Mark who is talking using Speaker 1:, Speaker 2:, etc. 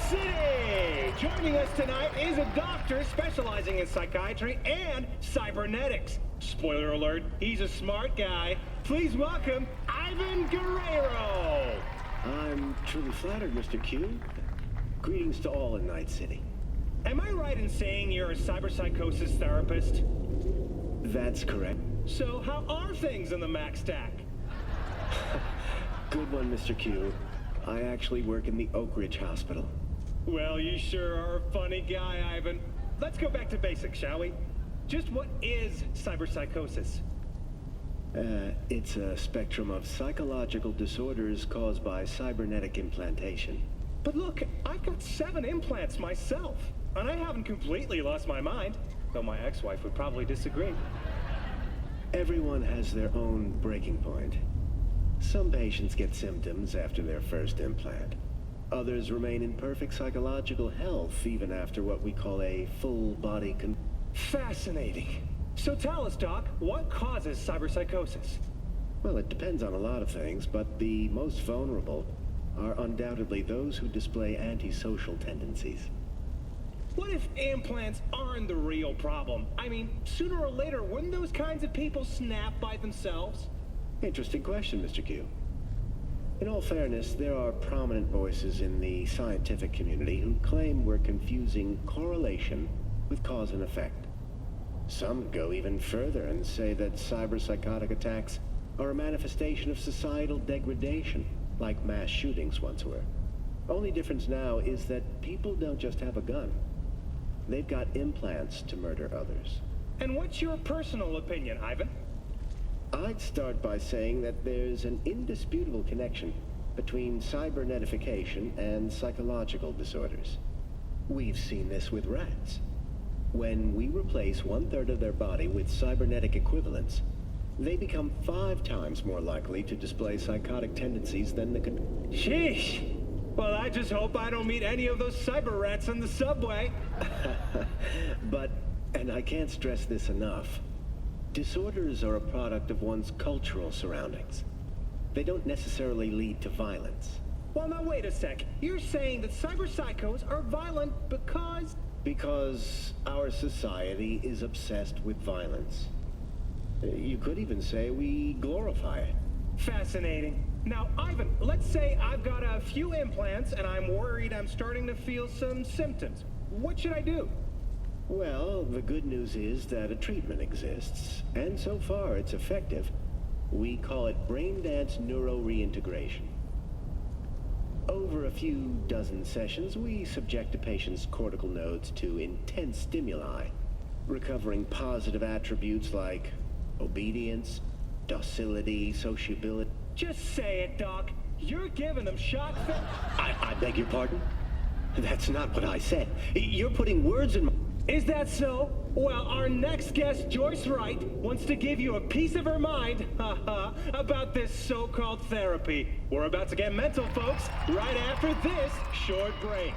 Speaker 1: City! Joining us tonight is a doctor specializing in psychiatry and cybernetics. Spoiler alert, he's a smart guy. Please welcome Ivan Guerrero!
Speaker 2: I'm truly flattered, Mr. Q. Greetings to all in Night City.
Speaker 1: Am I right in saying you're a cyberpsychosis therapist?
Speaker 2: That's correct.
Speaker 1: So how are things in the Mac stack?
Speaker 2: Good one, Mr. Q. I actually work in the Oak Ridge Hospital.
Speaker 1: Well, you sure are a funny guy, Ivan. Let's go back to basics, shall we? Just what is cyberpsychosis?
Speaker 2: It's a spectrum of psychological disorders caused by cybernetic implantation.
Speaker 1: But look, I've got 7 implants myself, and I haven't completely lost my mind, though my ex-wife would probably disagree.
Speaker 2: Everyone has their own breaking point. Some patients get symptoms after their first implant. Others remain in perfect psychological health even after what we call a full-body
Speaker 1: Fascinating. So tell us, Doc, what causes cyberpsychosis?
Speaker 2: Well, it depends on a lot of things, but the most vulnerable are undoubtedly those who display antisocial tendencies.
Speaker 1: What if implants aren't the real problem? I mean, sooner or later, wouldn't those kinds of people snap by themselves?
Speaker 2: Interesting question, Mr. Q. In all fairness, there are prominent voices in the scientific community who claim we're confusing correlation with cause and effect. Some go even further and say that cyberpsychotic attacks are a manifestation of societal degradation, like mass shootings once were. Only difference now is that people don't just have a gun. They've got implants to murder others.
Speaker 1: And what's your personal opinion, Ivan?
Speaker 2: I'd start by saying that there's an indisputable connection between cybernetification and psychological disorders. We've seen this with rats. When we replace 1/3 of their body with cybernetic equivalents, they become 5 times more likely to display psychotic tendencies than the
Speaker 1: Sheesh! Well, I just hope I don't meet any of those cyber rats in the subway.
Speaker 2: But, and I can't stress this enough, disorders are a product of one's cultural surroundings. They don't necessarily lead to violence.
Speaker 1: Well, now wait a sec. You're saying that cyberpsychos are violent because...
Speaker 2: Because our society is obsessed with violence. You could even say we glorify it.
Speaker 1: Fascinating. Now, Ivan, let's say I've got a few implants and I'm worried I'm starting to feel some symptoms. What should I do?
Speaker 2: Well, the good news is that a treatment exists, and so far it's effective. We call it brain dance neuro reintegration. Over a few dozen sessions, we subject a patient's cortical nodes to intense stimuli, recovering positive attributes like obedience, docility, sociability.
Speaker 1: Just say it, Doc. You're giving them shot
Speaker 2: I beg your pardon? That's not what I said. You're putting words in my...
Speaker 1: Is that so? Well, our next guest, Joyce Wright, wants to give you a piece of her mind, about this so-called therapy. We're about to get mental, folks, right after this short break.